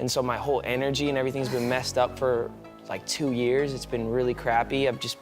And so my whole energy and everything's been messed up for like 2 years. It's been really crappy. I've just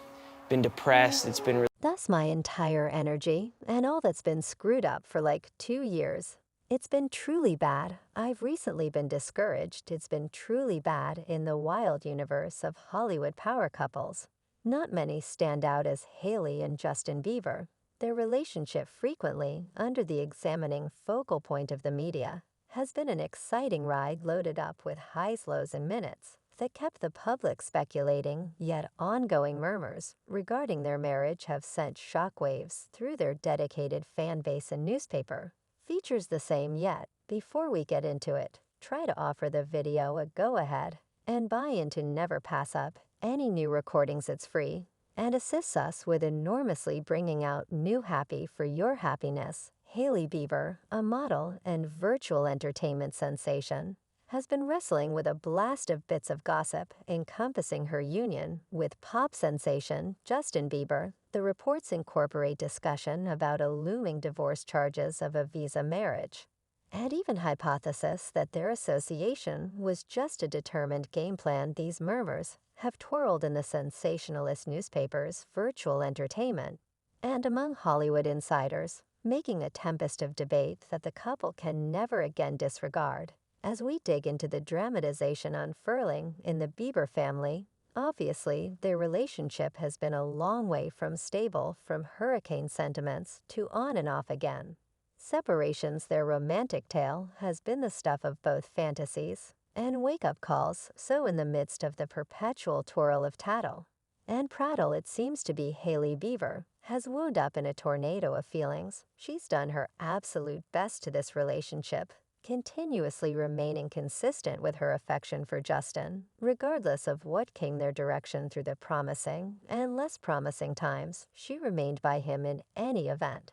been depressed. It's been really Thus my entire energy and all that's been screwed up for like 2 years. It's been truly bad. I've recently been discouraged. It's been truly bad in the wild universe of Hollywood power couples. Not many stand out as Hailey and Justin Bieber. Their relationship frequently, under the examining focal point of the media, has been an exciting ride loaded up with highs, lows, and minutes that kept the public speculating, yet ongoing murmurs regarding their marriage have sent shockwaves through their dedicated fan base and newspaper. Features the same yet, before we get into it, try to offer the video a go-ahead and buy into never pass up any new recordings. It's free and assists us with enormously bringing out new happy for your happiness. Hailey Bieber, a model and virtual entertainment sensation, has been wrestling with a blast of bits of gossip encompassing her union with pop sensation Justin Bieber. The reports incorporate discussion about a looming divorce charges of a visa marriage, and even hypothesis that their association was just a determined game plan. These murmurs have twirled in the sensationalist newspapers, virtual entertainment, and among Hollywood insiders, making a tempest of debate that the couple can never again disregard. As we dig into the dramatization unfurling in the Bieber family, obviously their relationship has been a long way from stable, from hurricane sentiments to on and off again. Separations, their romantic tale, has been the stuff of both fantasies and wake-up calls, so in the midst of the perpetual twirl of tattle and prattle, it seems to be Hailey Bieber has wound up in a tornado of feelings. She's done her absolute best to this relationship, continuously remaining consistent with her affection for Justin, regardless of what came their direction through the promising and less promising times. She remained by him in any event.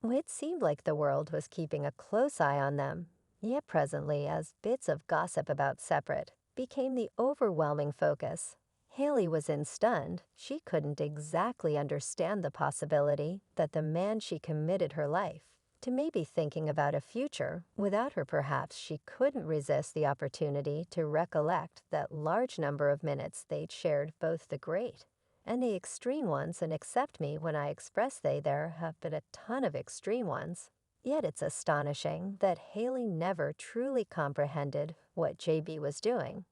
It seemed like the world was keeping a close eye on them, yet presently, as bits of gossip about separate became the overwhelming focus, Hailey was stunned. She couldn't exactly understand the possibility that the man she committed her life to maybe thinking about a future without her. Perhaps she couldn't resist the opportunity to recollect that large number of minutes they'd shared, both the great and the extreme ones, and accept me when I express there have been a ton of extreme ones. Yet it's astonishing that Hailey never truly comprehended what JB was doing.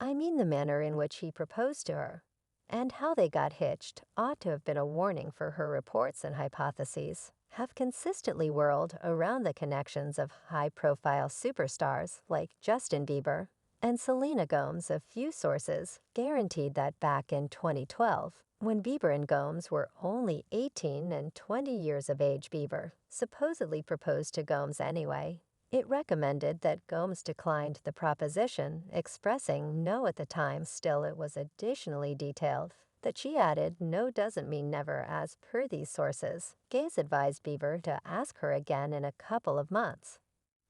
I mean the manner in which he proposed to her, and how they got hitched ought to have been a warning for her. Reports and hypotheses have consistently whirled around the connections of high-profile superstars like Justin Bieber and Selena Gomez. A few sources guaranteed that back in 2012, when Bieber and Gomez were only 18 and 20 years of age, Bieber supposedly proposed to Gomez anyway. It recommended that Gomez declined the proposition, expressing no at the time. Still, it was additionally detailed that she added no doesn't mean never. As per these sources, Gaze advised Bieber to ask her again in a couple of months,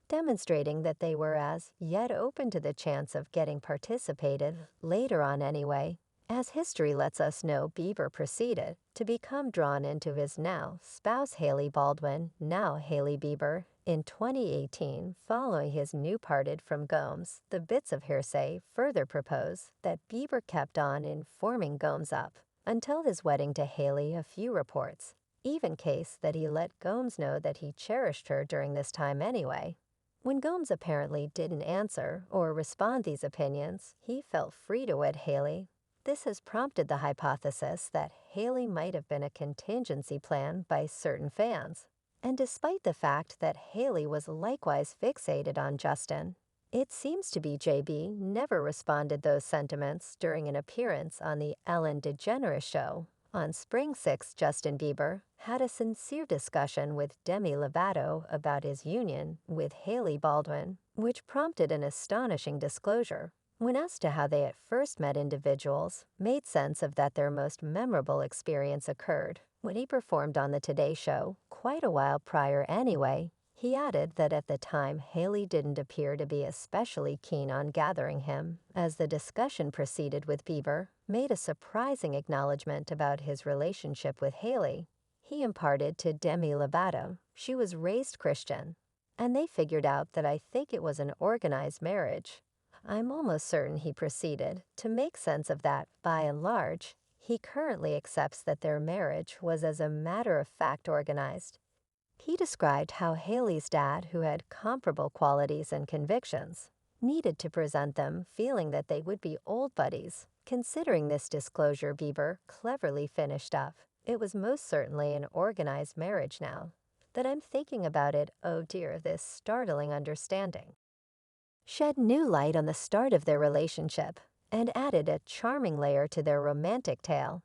demonstrating that they were as yet open to the chance of getting participated later on anyway. As history lets us know, Bieber proceeded to become drawn into his now spouse Hailey Baldwin, now Hailey Bieber, in 2018, following his new parted from Gomez. The bits of hearsay further propose that Bieber kept on informing Gomez up until his wedding to Hailey. A few reports even case that he let Gomez know that he cherished her during this time anyway. When Gomez apparently didn't answer or respond these opinions, he felt free to wed Hailey. This has prompted the hypothesis that Hailey might have been a contingency plan by certain fans. And despite the fact that Hailey was likewise fixated on Justin, it seems to be JB never responded those sentiments. During an appearance on the Ellen DeGeneres show on Spring 6, Justin Bieber had a sincere discussion with Demi Lovato about his union with Hailey Baldwin, which prompted an astonishing disclosure. When asked to how they at first met, individuals made sense of that their most memorable experience occurred when he performed on the Today Show, quite a while prior anyway. He added that at the time Hailey didn't appear to be especially keen on gathering him. As the discussion proceeded with Bieber, made a surprising acknowledgement about his relationship with Hailey. He imparted to Demi Lovato she was raised Christian, and they figured out that I think it was an organized marriage. I'm almost certain he proceeded to make sense of that. By and large, he currently accepts that their marriage was as a matter of fact organized. He described how Hailey's dad, who had comparable qualities and convictions, needed to present them feeling that they would be old buddies. Considering this disclosure, Bieber cleverly finished up, "It was most certainly an organized marriage now. That I'm thinking about it, oh dear, this startling understanding." Shed new light on the start of their relationship and added a charming layer to their romantic tale.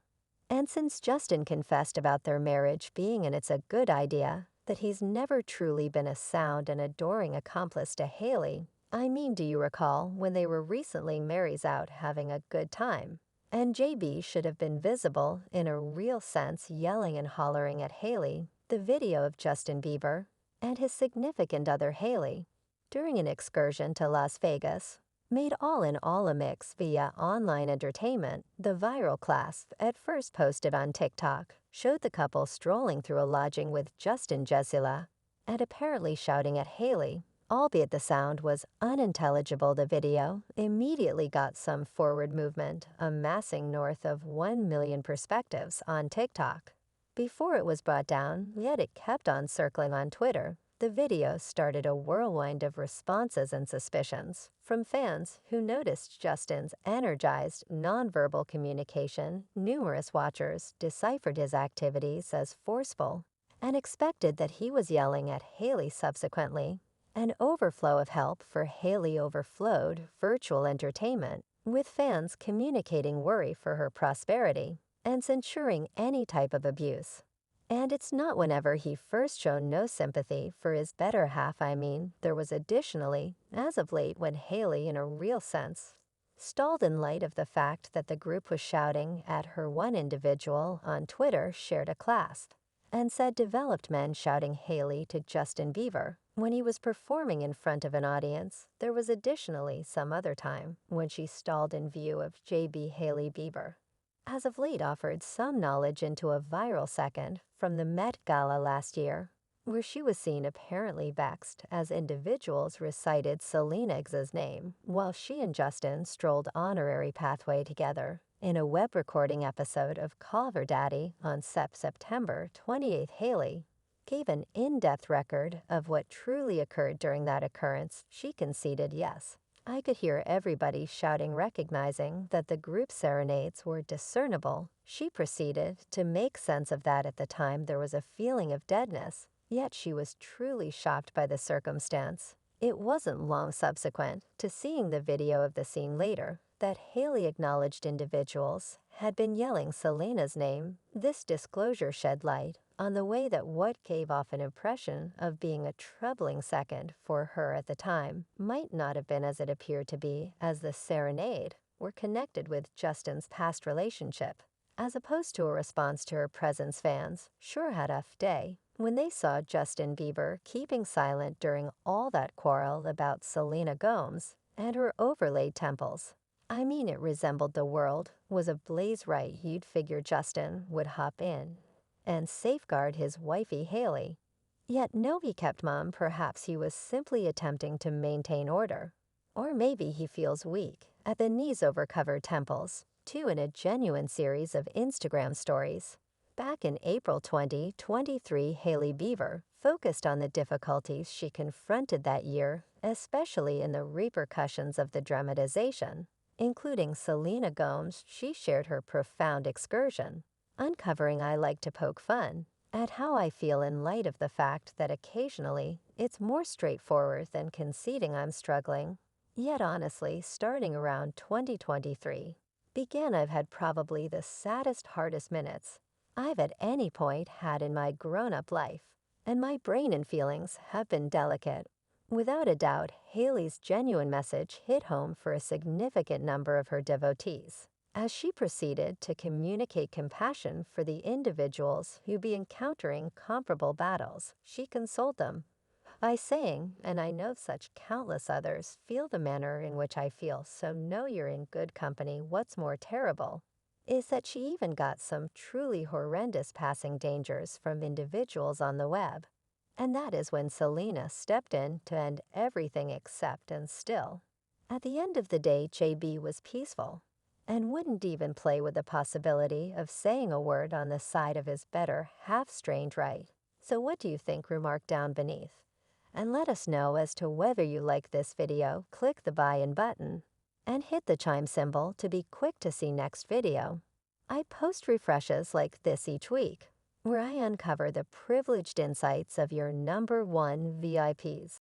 And since Justin confessed about their marriage being and it's a good idea, that he's never truly been a sound and adoring accomplice to Hailey, I mean, do you recall when they were recently marries out having a good time? And JB should have been visible in a real sense yelling and hollering at Hailey, the video of Justin Bieber and his significant other Hailey during an excursion to Las Vegas made all in all a mix via online entertainment. The viral class, at first posted on TikTok, showed the couple strolling through a lodging with Justin Jesula and apparently shouting at Hailey, albeit the sound was unintelligible. The video immediately got some forward movement, amassing north of 1 million perspectives on TikTok. Before it was brought down, yet it kept on circling on Twitter. The video started a whirlwind of responses and suspicions from fans who noticed Justin's energized, nonverbal communication. Numerous watchers deciphered his activities as forceful and expected that he was yelling at Hailey subsequently. An overflow of help for Hailey overflowed virtual entertainment, with fans communicating worry for her prosperity and censuring any type of abuse. And it's not whenever he first shown no sympathy for his better half. I mean, there was additionally, as of late, when Hailey, in a real sense, stalled in light of the fact that the group was shouting at her. One individual on Twitter shared a clasp and said developed men shouting Hailey to Justin Bieber when he was performing in front of an audience. There was additionally some other time when she stalled in view of JB Hailey Bieber as of late offered some knowledge into a viral second from the Met Gala last year, where she was seen apparently vexed as individuals recited Selena's name while she and Justin strolled honorary pathway together in a web recording episode of Culver Daddy on September 28th. Hailey gave an in-depth record of what truly occurred during that occurrence. She conceded, "Yes, I could hear everybody shouting, recognizing that the group serenades were discernible." She proceeded to make sense of that. At the time, there was a feeling of deadness, yet she was truly shocked by the circumstance. It wasn't long subsequent to seeing the video of the scene later that Hailey acknowledged individuals had been yelling Selena's name. This disclosure shed light on the way that what gave off an impression of being a troubling second for her at the time might not have been as it appeared to be, as the serenade were connected with Justin's past relationship, as opposed to a response to her presence. Fans sure had a tough day when they saw Justin Bieber keeping silent during all that quarrel about Selena Gomez and her overlaid temples. I mean, it resembled the world was ablaze. Right, you'd figure Justin would hop in and safeguard his wifey Hailey. Yet no, he kept mum. Perhaps he was simply attempting to maintain order. Or maybe he feels weak at the knees over covered temples, too, in a genuine series of Instagram stories. Back in April 2023, Hailey Bieber focused on the difficulties she confronted that year, especially in the repercussions of the dramatization, including Selena Gomez. She shared her profound excursion, uncovering, "I like to poke fun at how I feel in light of the fact that occasionally it's more straightforward than conceding I'm struggling." Yet honestly, starting around 2023 began, I've had probably the saddest, hardest minutes I've at any point had in my grown-up life, and my brain and feelings have been delicate. Without a doubt, Hailey's genuine message hit home for a significant number of her devotees, as she proceeded to communicate compassion for the individuals who be encountering comparable battles. She consoled them by saying, "And I know such countless others feel the manner in which I feel, so know you're in good company." What's more terrible is that she even got some truly horrendous passing dangers from individuals on the web. And that is when Selena stepped in to end everything except and still. At the end of the day, JB was peaceful and wouldn't even play with the possibility of saying a word on the side of his better half-strained right. So what do you think? Remark down beneath. And let us know as to whether you like this video. Click the buy-in button and hit the chime symbol to be quick to see next video. I post refreshes like this each week, where I uncover the privileged insights of your #1 VIPs.